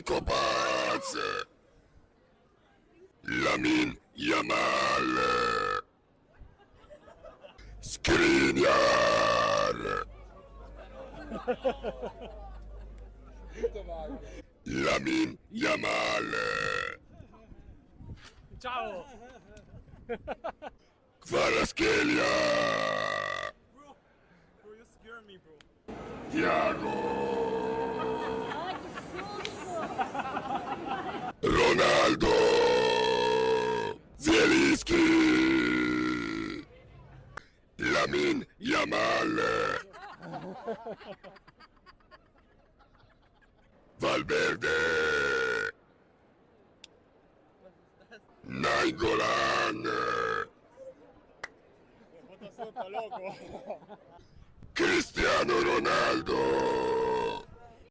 Copas, Lamine Yamal, Skriniar, Lamine Yamal, Ciao! Kvaratskhelia, Bro, you scare me, bro. Thiago, Ronaldo, Zielinski, Lamine Yamal, Valverde, Nainggolan, Puta sotto, loco! Cristiano Ronaldo,